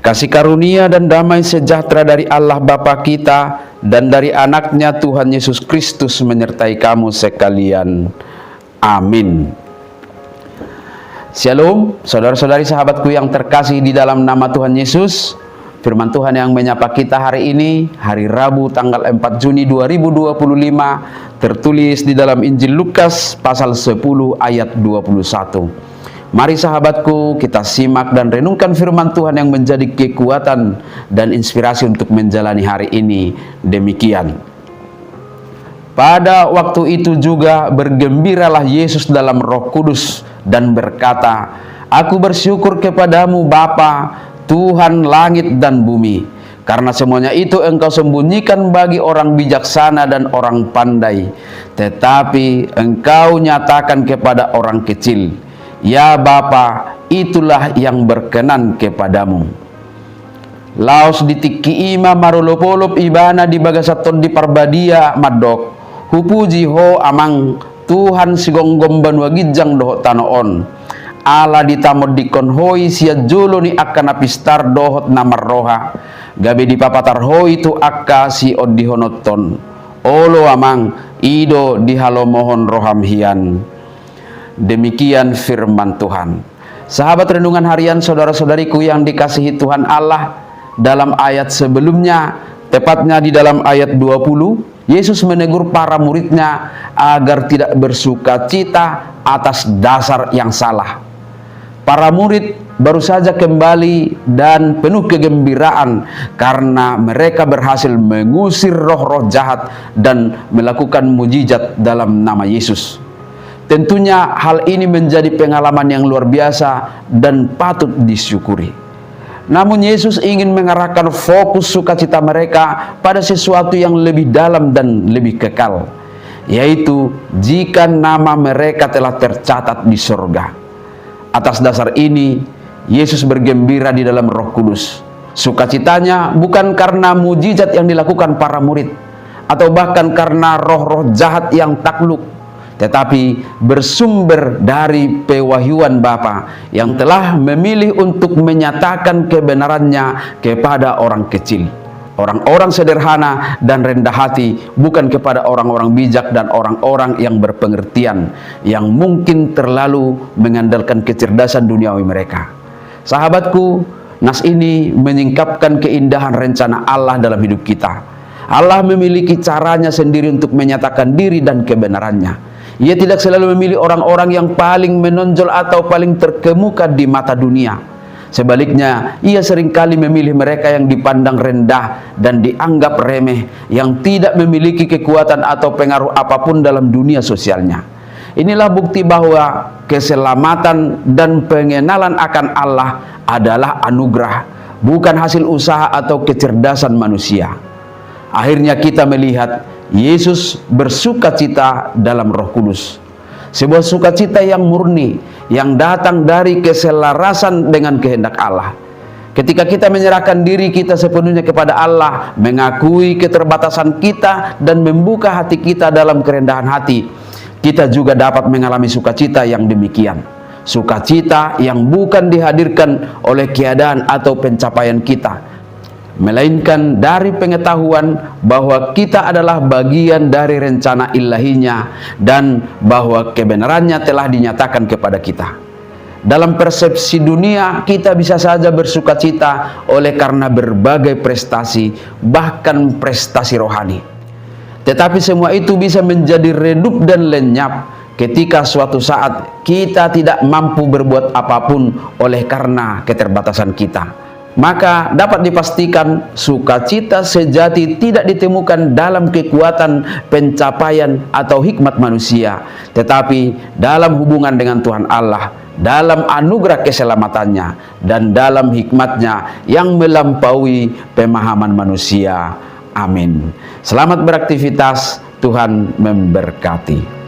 Kasih karunia dan damai sejahtera dari Allah Bapa kita dan dari anaknya Tuhan Yesus Kristus menyertai kamu sekalian. Amin. Shalom, saudara-saudari sahabatku yang terkasih di dalam nama Tuhan Yesus. Firman Tuhan yang menyapa kita hari ini, hari Rabu tanggal 4 Juni 2025, tertulis di dalam Injil Lukas pasal 10 ayat 21. Mari sahabatku, kita simak dan renungkan firman Tuhan yang menjadi kekuatan dan inspirasi untuk menjalani hari ini. Demikian. Pada waktu itu juga bergembiralah Yesus dalam Roh Kudus dan berkata, "Aku bersyukur kepadamu Bapa, Tuhan langit dan bumi, karena semuanya itu Engkau sembunyikan bagi orang bijaksana dan orang pandai, tetapi Engkau nyatakan kepada orang kecil. Ya Bapa, itulah yang berkenan kepadamu." Laos ditiki ima marulopolop ibana di bagasaton di parbadia madok hupuji ho amang Tuhan sigonggom banua gijang dohot tanoon ala ditamod dikon hoi sia jolo ni akan apistar dohot namar roha gabe di papatar hoi tu akka si odihonoton olo amang ido dihalo mohon roham hian. Demikian firman Tuhan. Sahabat renungan harian saudara-saudariku yang dikasihi Tuhan Allah, dalam ayat sebelumnya, tepatnya di dalam ayat 20, Yesus menegur para muridnya agar tidak bersuka cita atas dasar yang salah. Para murid baru saja kembali dan penuh kegembiraan karena mereka berhasil mengusir roh-roh jahat dan melakukan mujizat dalam nama Yesus. Tentunya hal ini menjadi pengalaman yang luar biasa dan patut disyukuri. Namun Yesus ingin mengarahkan fokus sukacita mereka pada sesuatu yang lebih dalam dan lebih kekal, yaitu jika nama mereka telah tercatat di surga. Atas dasar ini, Yesus bergembira di dalam Roh Kudus. Sukacitanya bukan karena mujizat yang dilakukan para murid, atau bahkan karena roh-roh jahat yang takluk, tetapi bersumber dari pewahyuan Bapa yang telah memilih untuk menyatakan kebenarannya kepada orang kecil, orang-orang sederhana dan rendah hati, bukan kepada orang-orang bijak dan orang-orang yang berpengertian, yang mungkin terlalu mengandalkan kecerdasan duniawi mereka. Sahabatku, nas ini menyingkapkan keindahan rencana Allah dalam hidup kita. Allah memiliki caranya sendiri untuk menyatakan diri dan kebenarannya. Ia tidak selalu memilih orang-orang yang paling menonjol atau paling terkemuka di mata dunia. Sebaliknya, ia seringkali memilih mereka yang dipandang rendah dan dianggap remeh, yang tidak memiliki kekuatan atau pengaruh apapun dalam dunia sosialnya. Inilah bukti bahwa keselamatan dan pengenalan akan Allah adalah anugerah, bukan hasil usaha atau kecerdasan manusia. Akhirnya kita melihat Yesus bersukacita dalam Roh Kudus. Sebuah sukacita yang murni, yang datang dari keselarasan dengan kehendak Allah. Ketika kita menyerahkan diri kita sepenuhnya kepada Allah, mengakui keterbatasan kita dan membuka hati kita dalam kerendahan hati, kita juga dapat mengalami sukacita yang demikian. Sukacita yang bukan dihadirkan oleh keadaan atau pencapaian kita, melainkan dari pengetahuan bahwa kita adalah bagian dari rencana ilahinya dan bahwa kebenarannya telah dinyatakan kepada kita. Dalam persepsi dunia, kita bisa saja bersukacita oleh karena berbagai prestasi, bahkan prestasi rohani. Tetapi semua itu bisa menjadi redup dan lenyap ketika suatu saat kita tidak mampu berbuat apapun oleh karena keterbatasan kita. Maka dapat dipastikan sukacita sejati tidak ditemukan dalam kekuatan, pencapaian, atau hikmat manusia, tetapi dalam hubungan dengan Tuhan Allah, dalam anugerah keselamatannya, dan dalam hikmatnya yang melampaui pemahaman manusia. Amin. Selamat beraktivitas, Tuhan memberkati.